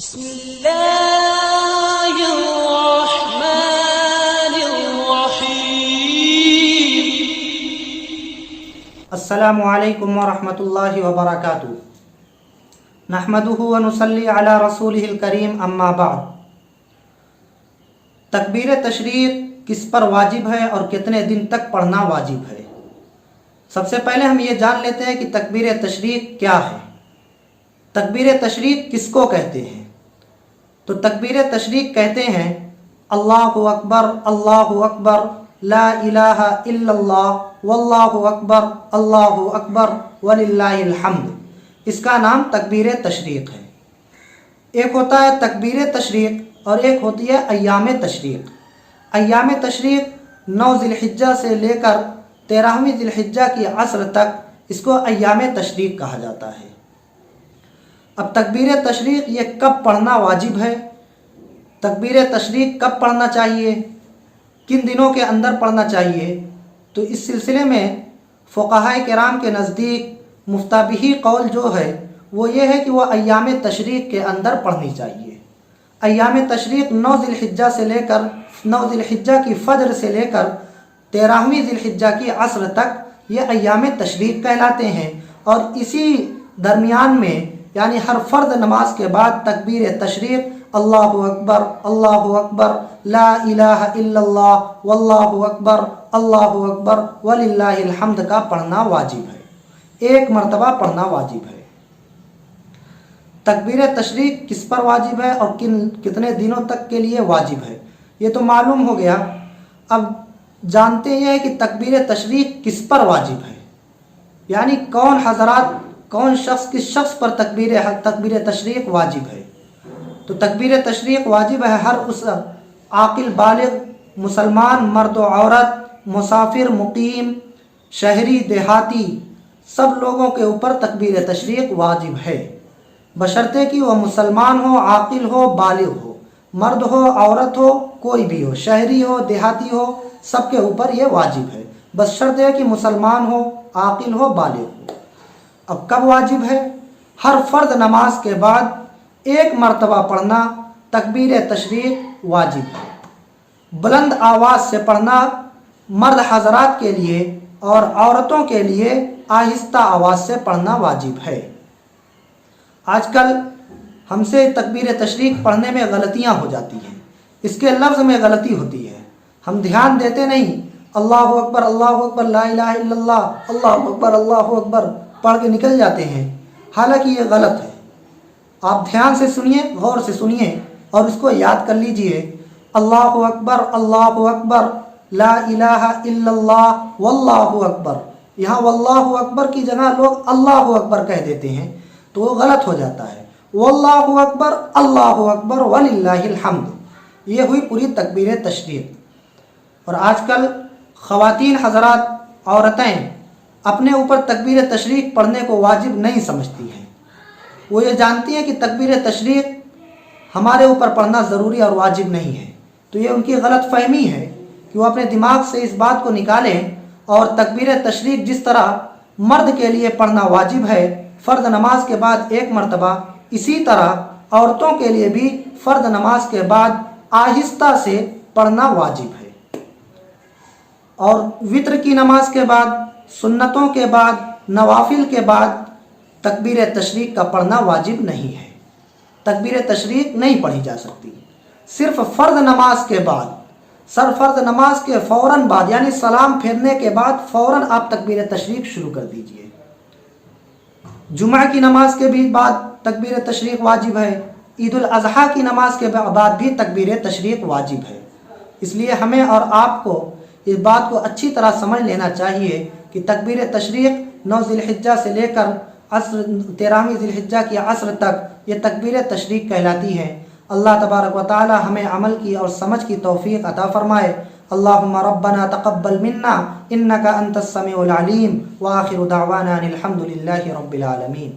بسم اللہ الرحمن الرحیم۔ السلام علیکم ورحمۃ اللہ وبرکاتہ۔ نحمدہ ونصلی علی رسولہ الکریم، اما بعد۔ تکبیر تشریق کس پر واجب ہے اور کتنے دن تک پڑھنا واجب ہے؟ سب سے پہلے ہم یہ جان لیتے ہیں کہ تکبیر تشریق کیا ہے۔ تکبیر تشریق کس کو کہتے ہیں؟ تو تکبیر تشریق کہتے ہیں اللہ اکبر اللہ اکبر لا الہ الا اللہ واللہ اکبر اللہ اکبر وللہ الحمد۔ اس کا نام تکبیر تشریق ہے۔ ایک ہوتا ہے تکبیر تشریق اور ایک ہوتی ہے ایام تشریق۔ ایام تشریق 9 ذی الحجہ سے لے کر 13ویں ذی الحجہ کی عصر تک اس کو ایام تشریق کہا جاتا ہے۔ اب تکبیر تشریق یہ کب پڑھنا واجب ہے، تکبیر تشریق کب پڑھنا چاہیے، کن دنوں کے اندر پڑھنا چاہیے، تو اس سلسلے میں فقہائے کرام کے نزدیک مفتابہی قول جو ہے وہ یہ ہے کہ وہ ایام تشریق کے اندر پڑھنی چاہیے۔ ایام تشریق 9 ذی الحجہ سے لے کر 9 ذی الحجہ کی فجر سے لے کر 13ویں ذی الحجہ کی عصر تک یہ ایام تشریق کہلاتے ہیں، اور اسی درمیان میں یعنی ہر فرض نماز کے بعد تکبیر تشریق اللہ اکبر لا الہ الا اللہ واللہ اکبر اللہ اکبر وللہ الحمد کا پڑھنا واجب ہے، ایک مرتبہ پڑھنا واجب ہے۔ تکبیر تشریق کس پر واجب ہے اور کتنے دنوں تک کے لیے واجب ہے یہ تو معلوم ہو گیا۔ اب جانتے ہیں کہ تکبیر تشریق کس پر واجب ہے، یعنی کون حضرات کس شخص پر تکبیر تشریق واجب ہے۔ تو تکبیر تشریق واجب ہے ہر اس عاقل بالغ مسلمان مرد و عورت، مسافر مقیم، شہری دیہاتی، سب لوگوں کے اوپر تکبیر تشریق واجب ہے، بشرطے کہ وہ مسلمان ہو، عاقل ہو، بالغ ہو، مرد ہو، عورت ہو، کوئی بھی ہو، شہری ہو، دیہاتی ہو، سب کے اوپر یہ واجب ہے، بس شرط ہے کہ مسلمان ہو، عاقل ہو، بالغ ہو۔ اب کب واجب ہے؟ ہر فرض نماز کے بعد ایک مرتبہ پڑھنا تکبیر تشریق واجب ہے۔ بلند آواز سے پڑھنا مرد حضرات کے لیے اور عورتوں کے لیے آہستہ آواز سے پڑھنا واجب ہے۔ آج کل ہم سے تکبیر تشریق پڑھنے میں غلطیاں ہو جاتی ہیں، اس کے لفظ میں غلطی ہوتی ہے، ہم دھیان دیتے نہیں، اللہ اکبر لا الہ الا اللہ اللہ اکبر پڑھ کے نکل جاتے ہیں، حالانکہ یہ غلط ہے۔ آپ دھیان سے سنیے، غور سے سنیے اور اس کو یاد کر لیجئے، اللہ اکبر لا الہ الا اللہ واللہ اکبر۔ یہاں واللہ اکبر کی جگہ لوگ اللہ اکبر کہہ دیتے ہیں تو وہ غلط ہو جاتا ہے۔ واللہ اکبر اللہ اکبر وللہ الحمد، یہ ہوئی پوری تکبیر تشریق۔ اور آج کل خواتین حضرات، عورتیں اپنے اوپر تکبیر تشریق پڑھنے کو واجب نہیں سمجھتی ہیں، وہ یہ جانتی ہیں کہ تکبیر تشریق ہمارے اوپر پڑھنا ضروری اور واجب نہیں ہے، تو یہ ان کی غلط فہمی ہے کہ وہ اپنے دماغ سے اس بات کو نکالیں اور تکبیر تشریق جس طرح مرد کے لیے پڑھنا واجب ہے فرض نماز کے بعد ایک مرتبہ، اسی طرح عورتوں کے لیے بھی فرض نماز کے بعد آہستہ سے پڑھنا واجب ہے، اور وتر کی نماز کے بعد، سنتوں کے بعد، نوافل کے بعد تکبیر تشریق کا پڑھنا واجب نہیں ہے، تکبیر تشریق نہیں پڑھی جا سکتی۔ صرف فرض نماز کے بعد، فرض نماز کے فوراً بعد یعنی سلام پھیرنے کے بعد فوراً آپ تکبیر تشریق شروع کر دیجئے۔ جمعہ کی نماز کے بھی بعد تکبیر تشریق واجب ہے، عید الاضحیٰ کی نماز کے بعد بھی تکبیر تشریق واجب ہے۔ اس لیے ہمیں اور آپ کو اس بات کو اچھی طرح سمجھ لینا چاہیے کہ تکبیر تشریق 9 ذی الحجہ سے لے کر 13ویں ذی الحجہ کی عصر تک یہ تکبیر تشریق کہلاتی ہے۔ اللہ تبارک و تعالی ہمیں عمل کی اور سمجھ کی توفیق عطا فرمائے۔ اللہم ربنا تقبل منا انک انت السمیع العلیم، وآخر دعوانا الحمد للہ رب العالمین۔